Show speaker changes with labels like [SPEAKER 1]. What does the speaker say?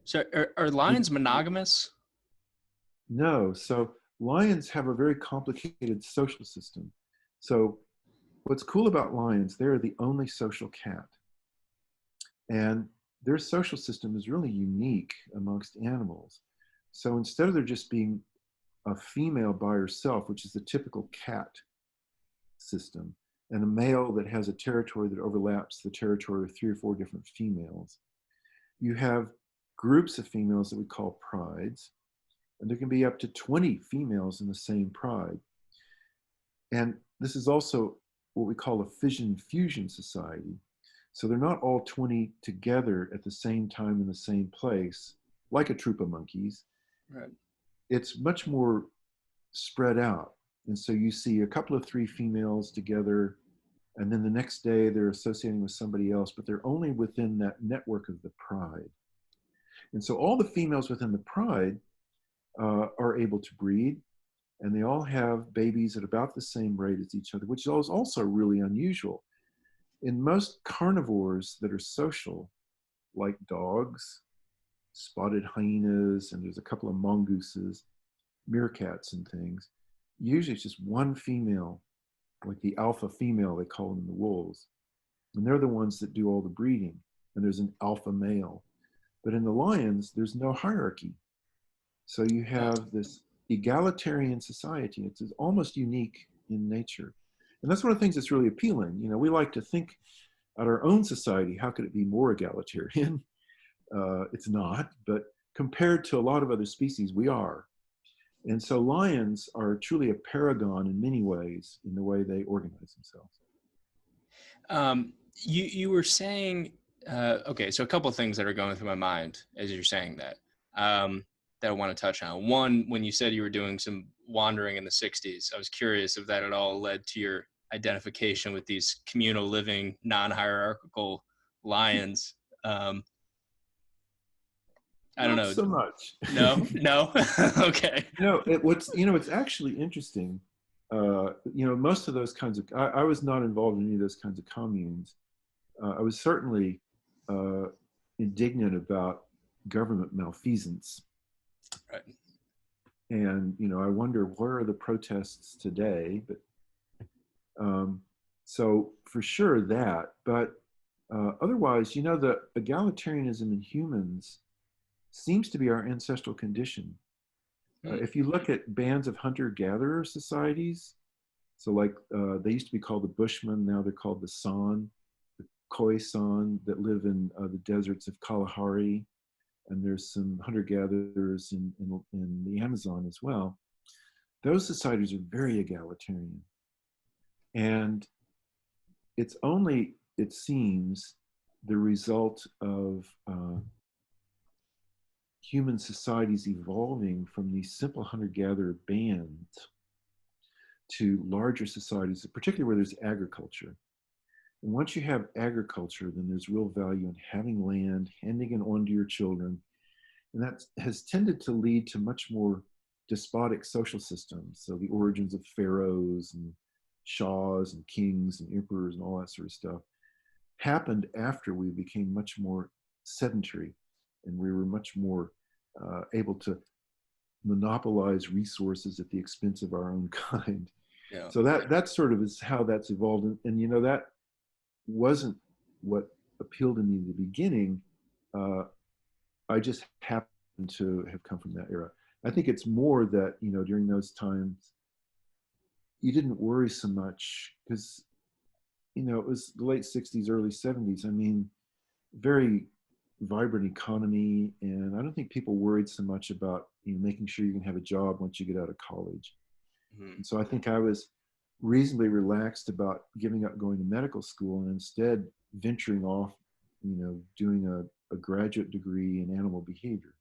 [SPEAKER 1] So are lions monogamous?
[SPEAKER 2] No, so lions have a very complicated social system. So what's cool about lions, they're the only social cat. And their social system is really unique amongst animals. So instead of there just being a female by herself, which is the typical cat system, and a male that has a territory that overlaps the territory of 3 or 4 different females, you have groups of females that we call prides, and there can be up to 20 females in the same pride. And this is also what we call a fission fusion society. So they're not all 20 together at the same time in the same place, like a troop of monkeys.
[SPEAKER 1] Right.
[SPEAKER 2] It's much more spread out. And so you see a couple of 3 females together, and then the next day they're associating with somebody else, but they're only within that network of the pride. And so all the females within the pride are able to breed, and they all have babies at about the same rate as each other, which is also really unusual. In most carnivores that are social, like dogs, spotted hyenas, and there's a couple of mongooses, meerkats and things, usually it's just one female, like the alpha female, they call them in the wolves. And they're the ones that do all the breeding. And there's an alpha male. But in the lions, there's no hierarchy. So you have this egalitarian society. It's almost unique in nature. And that's one of the things that's really appealing. You know, we like to think at our own society, how could it be more egalitarian? It's not, but compared to a lot of other species, we are. And so lions are truly a paragon in many ways in the way they organize themselves.
[SPEAKER 1] You were saying, okay, so a couple of things that are going through my mind as you're saying that, that I want to touch on. One, when you said you were doing some wandering in the 60s, I was curious if that at all led to your identification with these communal living, non-hierarchical lions. I don't
[SPEAKER 2] Not
[SPEAKER 1] know.
[SPEAKER 2] so much.
[SPEAKER 1] No. Okay.
[SPEAKER 2] It's actually interesting. Most of those kinds of, I was not involved in any of those kinds of communes. I was certainly indignant about government malfeasance.
[SPEAKER 1] Right.
[SPEAKER 2] And, I wonder where are the protests today, but so for sure that, but otherwise, the egalitarianism in humans seems to be our ancestral condition. If you look at bands of hunter-gatherer societies, so like they used to be called the Bushmen, now they're called the San, the Khoisan that live in the deserts of Kalahari, and there's some hunter-gatherers in the Amazon as well. Those societies are very egalitarian. And it's only, it seems, the result of human societies evolving from these simple hunter-gatherer bands to larger societies, particularly where there's agriculture. And once you have agriculture, then there's real value in having land, handing it on to your children. And that has tended to lead to much more despotic social systems. So the origins of pharaohs and shahs and kings and emperors and all that sort of stuff happened after we became much more sedentary, and we were much more able to monopolize resources at the expense of our own kind.
[SPEAKER 1] Yeah.
[SPEAKER 2] So that sort of is how that's evolved. And that wasn't what appealed to me in the beginning. I just happened to have come from that era. I think it's more that, during those times, you didn't worry so much because, it was the late 60s, early 70s. I mean, very vibrant economy. And I don't think people worried so much about, making sure you can have a job once you get out of college. Mm-hmm. And so I think I was reasonably relaxed about giving up going to medical school and instead venturing off, doing a graduate degree in animal behavior.